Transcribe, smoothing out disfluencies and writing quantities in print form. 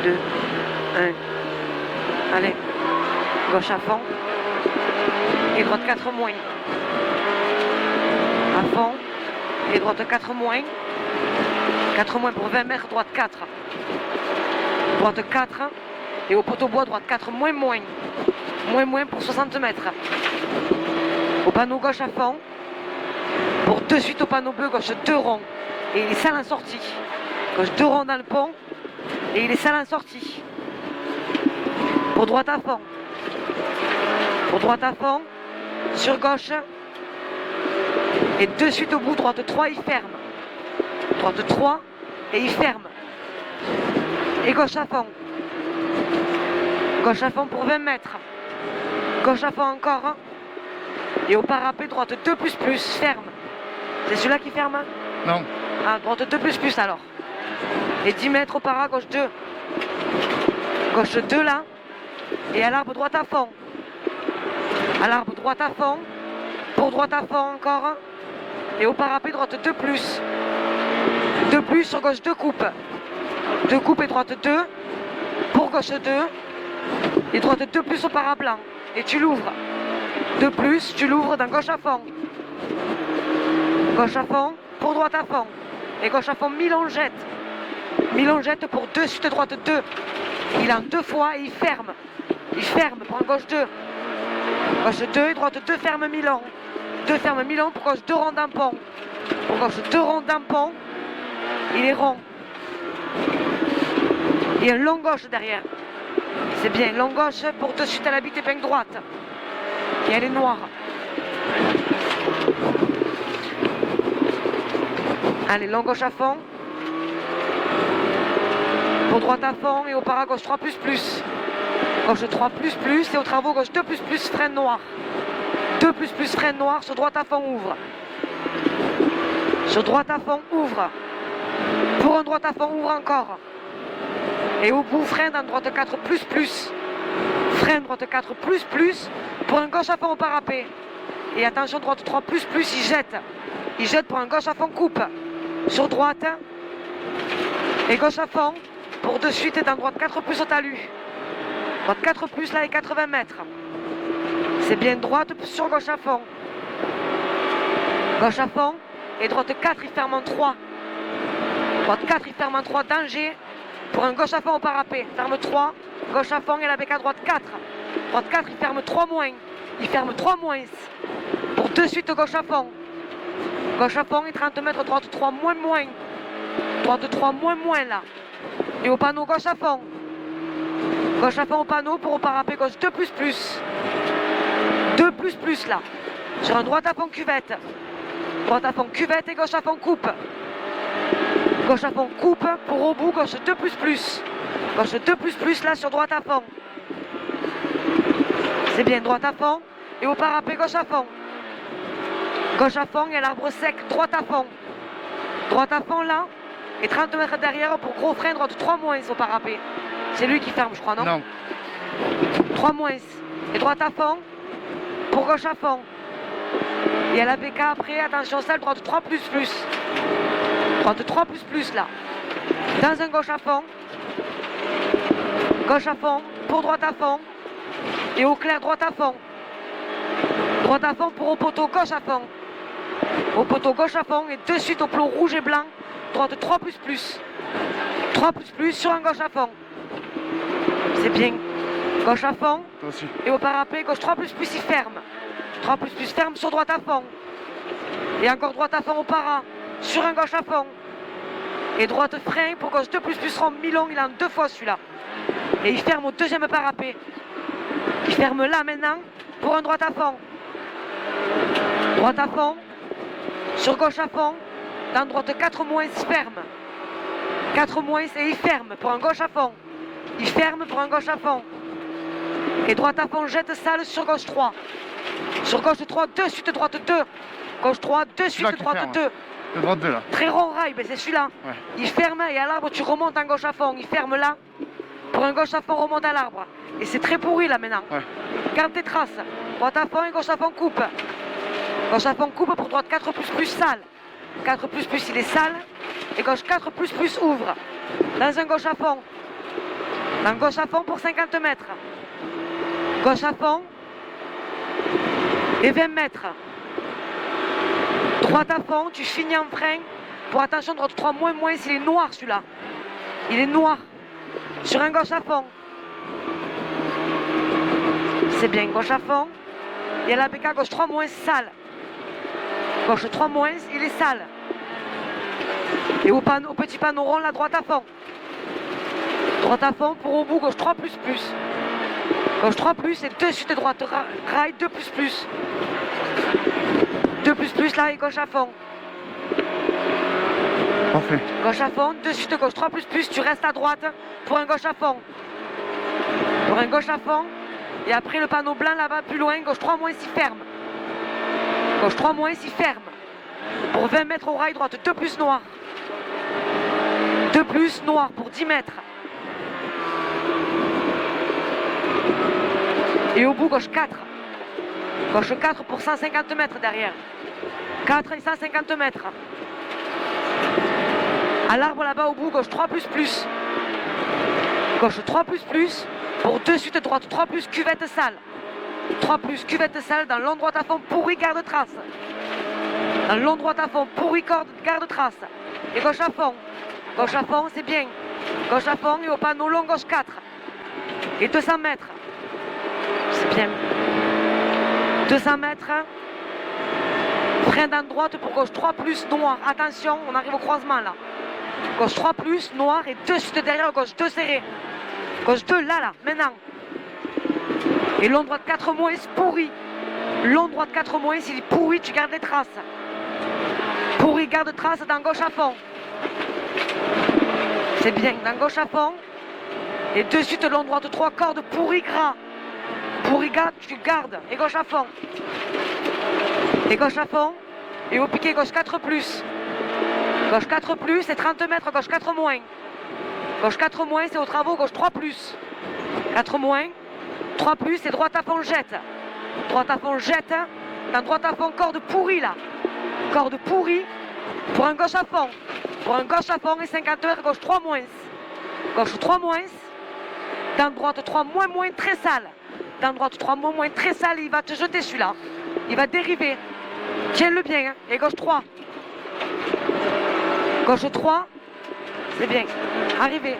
2, 1. Allez. Gauche à fond. Et droite 4 moins. À fond. Et droite 4 moins. 4 moins pour 20 mètres, droite 4. Droite 4. Et au poteau bois, droite 4 moins moins. Moins pour 60 mètres. Au panneau gauche à fond. Pour de suite au panneau bleu, gauche 2 ronds. Et il est sale en sortie. Gauche 2 ronds dans le pont. Et il est sale en sortie. Pour droite à fond. Pour droite à fond. Sur gauche. Et de suite au bout, droite 3, il ferme. Droite 3 et il ferme. Et gauche à fond. Gauche à fond pour 20 mètres. Gauche à fond encore. Et au parapet, droite 2 plus ferme. C'est celui-là qui ferme? Non. Ah, droite 2 plus alors. Et 10 mètres au para, gauche 2. Gauche 2 là. Et à l'arbre droite à fond. À l'arbre droite à fond. Pour droite à fond encore. Et au parapet, droite 2 plus. 2 plus sur gauche 2 coupes. 2 coupes et droite 2. Pour gauche 2. Et droite 2 plus au paraplan. Et tu l'ouvres. 2 plus, tu l'ouvres dans gauche à fond. Gauche à fond, pour droite à fond. Et gauche à fond, mi-longette. Mi-longette pour 2 suite droite 2. Il en 2 fois et il ferme. Il ferme pour un gauche 2. Gauche 2 et droite 2 ferme mi-long. 2 ferme mi-long pour gauche 2 ronds d'un pont. Pour gauche 2 ronds d'un pont. Il est rond. Il y a un long gauche derrière. C'est bien, long gauche pour de suite à la bite épingle droite. Et elle est noire. Allez, long gauche à fond. Pour droite à fond et au para gauche 3 plus. Gauche 3 plus et au travaux gauche 2 plus frein noir. 2 plus frein noir sur droite à fond ouvre. Sur droite à fond ouvre. Pour un droite à fond ouvre encore. Et au bout frein dans droite 4 plus. Frein droite 4 plus pour un gauche à fond au parapet. Et attention droite 3 plus il jette. Il jette pour un gauche à fond coupe. Sur droite. Et gauche à fond. Pour de suite et dans droite 4 plus au talus. Droite 4 plus là et 80 mètres. C'est bien droite sur gauche à fond. Gauche à fond. Et droite 4 il ferme en 3. Droite 4 il ferme en 3 danger. Pour un gauche à fond au parapet. Ferme 3. Gauche à fond et la bec à droite 4. Droite 4 il ferme 3 moins. Il ferme 3 moins. Pour de suite gauche à fond. Gauche à fond et 30 mètres droite 3 moins. Droite 3 moins là. Et au panneau gauche à fond. Gauche à fond au panneau pour au parapet gauche 2 plus. 2 plus là. Sur un droite à fond cuvette. Droite à fond cuvette et gauche à fond coupe. Gauche à fond coupe pour au bout gauche 2 plus. Gauche 2 plus là sur droite à fond. C'est bien droite à fond et au parapet gauche à fond. Gauche à fond et l'arbre sec droite à fond. Droite à fond là et 30 mètres derrière pour gros frein droite 3 moins au parapet. C'est lui qui ferme je crois non? Non. 3 moins. Et droite à fond pour gauche à fond. Et à la BK après attention celle droite 3 plus. Droite 3 plus là. Dans un gauche à fond. Gauche à fond pour droite à fond. Et au clair droite à fond. Droite à fond pour au poteau gauche à fond. Au poteau gauche à fond et de suite au plomb rouge et blanc. Droite 3 plus. 3 plus sur un gauche à fond. C'est bien. Gauche à fond. Et au parapet gauche 3 plus il ferme. 3 plus ferme sur droite à fond. Et encore droite à fond au para. Sur un gauche à fond. Et droite frein pour gauche 2 plus rond mi-long. Il en 2 fois celui-là. Et il ferme au deuxième parapet. Il ferme là maintenant pour un droite à fond. Droite à fond. Sur gauche à fond. Dans droite 4 moins ferme. 4 moins et il ferme pour un gauche à fond. Il ferme pour un gauche à fond. Et droite à fond jette sale sur gauche 3. Sur gauche 3, 2 suite droite 2. Gauche 3, 2 suite droite 2. Le droite 2 là. Très rond rail, ben c'est celui-là. Ouais. Il ferme et à l'arbre tu remontes en gauche à fond. Il ferme là. Pour un gauche à fond remonte à l'arbre. Et c'est très pourri là maintenant. Ouais. Garde tes traces. Droite à fond et gauche à fond coupe. Gauche à fond coupe pour droite 4 plus sale. 4 plus il est sale. Et gauche 4 plus ouvre. Dans un gauche à fond. Dans gauche à fond pour 50 mètres. Gauche à fond. Et 20 mètres. Droite à fond, tu finis en frein. Pour attention, droite 3 moins, il est noir celui-là. Il est noir. Sur un gauche à fond. C'est bien, gauche à fond. Il y a la BK gauche 3 moins sale. Gauche 3 moins, il est sale. Et au petit panneau rond, la droite à fond. Droite à fond pour au bout, gauche 3 plus plus. Gauche 3 plus et 2 suite de droite. Rail 2 plus plus. 2 plus plus là et gauche à fond. Parfait. Gauche à fond, 2 suite de gauche 3 plus plus. Tu restes à droite pour un gauche à fond. Pour un gauche à fond. Et après le panneau blanc là-bas plus loin, gauche 3 moins si ferme. Gauche 3 moins si ferme. Pour 20 mètres au rail droite, 2 plus noir. 2 plus noir pour 10 mètres. Et au bout, gauche 4. Gauche 4 pour 150 mètres derrière. 4 et 150 mètres. À l'arbre là-bas au bout, gauche 3 plus plus. Gauche 3 plus plus pour 2 suites droite. 3 plus cuvette sale. 3 plus cuvette sale dans long droite à fond pourri garde trace. Dans long droite à fond pourri garde trace. Et gauche à fond. Gauche à fond, c'est bien. Gauche à fond et au panneau long gauche 4. Et 200 mètres. C'est bien. 200 mètres. Frein dans droite pour gauche 3 plus noir. Attention, on arrive au croisement là. Gauche 3 plus noir et 2 suites derrière, gauche 2 serré. Gauche 2 là, maintenant. Et long droite 4 moins, pourri. Long droite 4 moins, s'il est pourri, tu gardes les traces. Pourri, garde trace dans gauche à fond. C'est bien, dans gauche à fond. Et de suite, long droite 3 cordes, pourri gras. Pourri gras, tu gardes. Et gauche à fond. Et gauche à fond. Et au piqué, gauche 4 plus. Gauche 4 plus, c'est 30 mètres, gauche 4 moins. Gauche 4 moins, c'est aux travaux, gauche 3 plus. 4 moins. 3 plus, c'est droite à fond, jette. Droite à fond, jette. Dans droite à fond, corde pourrie là. Corde pourrie. Pour un gauche à fond. Pour un gauche à fond et 50 mètres, gauche 3 moins. Gauche 3 moins. Dans droite 3 moins, très sale. Dans droite 3 moins, très sale, il va te jeter celui-là. Il va dériver. Tiens-le bien. Hein. Et gauche 3. Gauche 3. C'est bien. Arrivé.